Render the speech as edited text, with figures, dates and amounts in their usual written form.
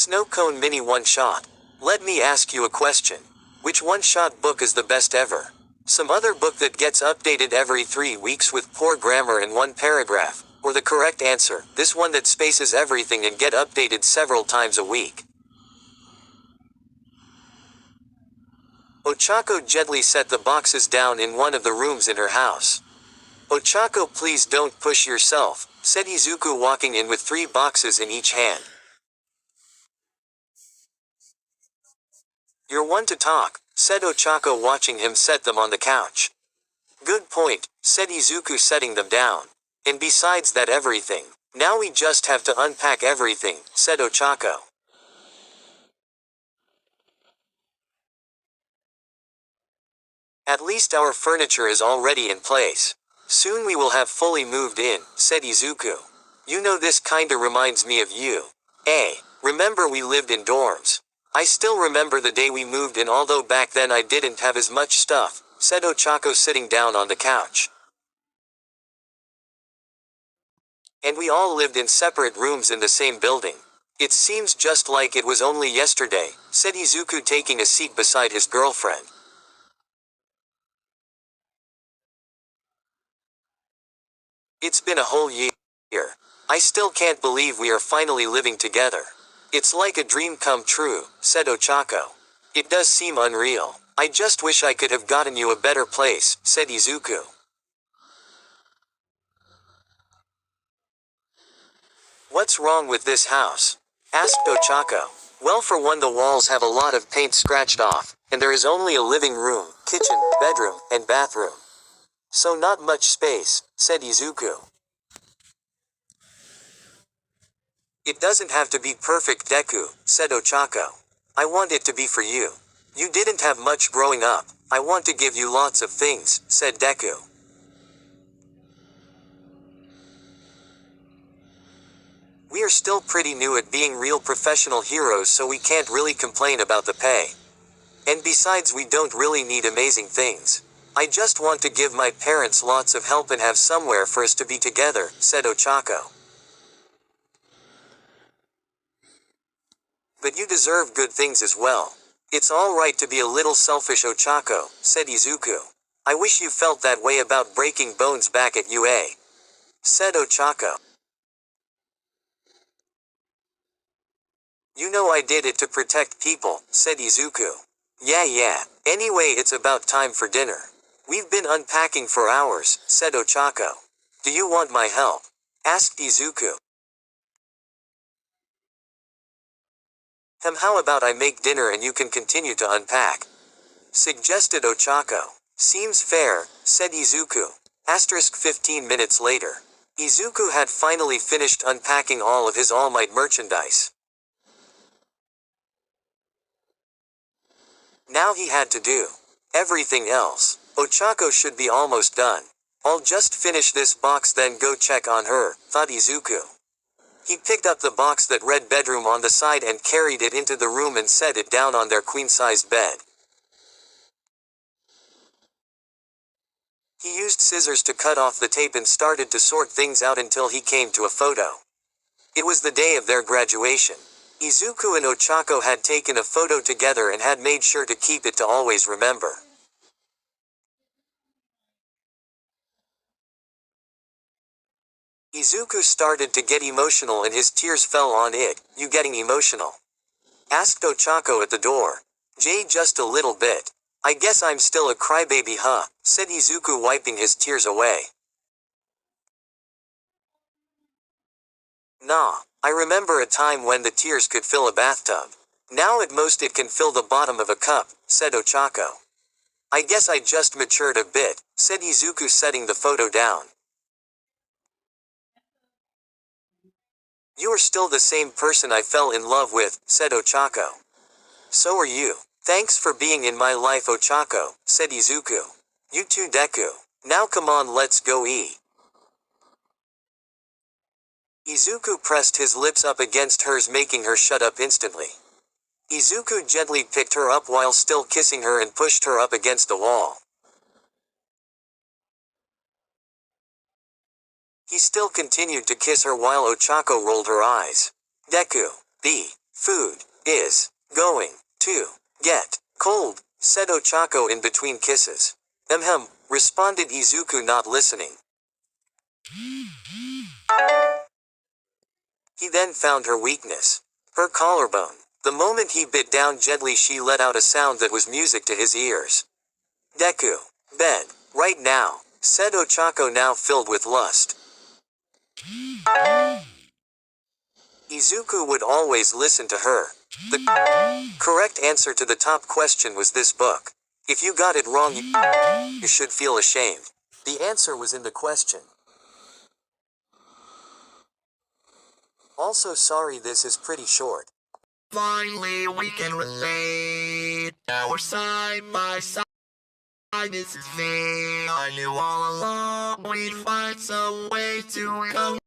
Snow Cone Mini One-Shot. Let me ask you a question. Which one-shot book is the best ever? Some other book that gets updated every 3 weeks with poor grammar and one paragraph? Or the correct answer, this one that spaces everything and get updated several times a week? Ochako gently set the boxes down in one of the rooms in her house. "Ochako, please don't push yourself," said Izuku, walking in with 3 boxes in each hand. "You're one to talk," said Ochako, watching him set them on the couch. "Good point," said Izuku, setting them down. "And besides that everything. Now we just have to unpack everything," said Ochako. "At least our furniture is already in place. Soon we will have fully moved in," said Izuku. "You know, this kinda reminds me of you. Remember we lived in dorms? I still remember the day we moved in, although back then I didn't have as much stuff," said Ochako, sitting down on the couch. "And we all lived in separate rooms in the same building. It seems just like it was only yesterday," said Izuku, taking a seat beside his girlfriend. "It's been a whole year. I still can't believe we are finally living together. It's like a dream come true," said Ochako. "It does seem unreal. I just wish I could have gotten you a better place," said Izuku. "What's wrong with this house?" asked Ochako. "Well, for one, the walls have a lot of paint scratched off, and there is only a living room, kitchen, bedroom, and bathroom. So not much space," said Izuku. "It doesn't have to be perfect, Deku," said Ochako. "I want it to be for you. You didn't have much growing up. I want to give you lots of things," said Deku. "We are still pretty new at being real professional heroes, so we can't really complain about the pay. And besides, we don't really need amazing things. I just want to give my parents lots of help and have somewhere for us to be together," said Ochako. "But you deserve good things as well. It's alright to be a little selfish, Ochako," said Izuku. "I wish you felt that way about breaking bones back at UA," said Ochako. "You know I did it to protect people," said Izuku. Yeah. Anyway, it's about time for dinner. We've been unpacking for hours," said Ochako. "Do you want my help?" asked Izuku. How about I make dinner and you can continue to unpack?" suggested Ochako. "Seems fair," said Izuku. 15 minutes later. Izuku had finally finished unpacking all of his All Might merchandise. Now he had to do everything else. Ochako should be almost done. "I'll just finish this box then go check on her," thought Izuku. He picked up the box that read bedroom on the side and carried it into the room and set it down on their queen-sized bed. He used scissors to cut off the tape and started to sort things out until he came to a photo. It was the day of their graduation. Izuku and Ochako had taken a photo together and had made sure to keep it to always remember. Izuku started to get emotional and his tears fell on it. "You getting emotional?" asked Ochako at the door. Just a little bit. I guess I'm still a crybaby, huh?" said Izuku, wiping his tears away. "Nah, I remember a time when the tears could fill a bathtub. Now at most it can fill the bottom of a cup," said Ochako. "I guess I just matured a bit," said Izuku, setting the photo down. "You are still the same person I fell in love with," said Ochako. "So are you. Thanks for being in my life, Ochako," said Izuku. "You too, Deku. Now come on, let's go eat." Izuku pressed his lips up against hers, making her shut up instantly. Izuku gently picked her up while still kissing her and pushed her up against the wall. He still continued to kiss her while Ochako rolled her eyes. "Deku, Food is going to get cold, said Ochako in between kisses. Responded Izuku, not listening. He then found her weakness. Her collarbone. The moment he bit down gently, she let out a sound that was music to his ears. Deku. Bed. Right now, said Ochako, now filled with lust. Izuku would always listen to her. The correct answer to the top question was this book. If you got it wrong, you should feel ashamed. The answer was in the question. Also sorry, this is pretty short. Finally, we can relate. Our side by side, this is me. I knew all along we'd find some way to come.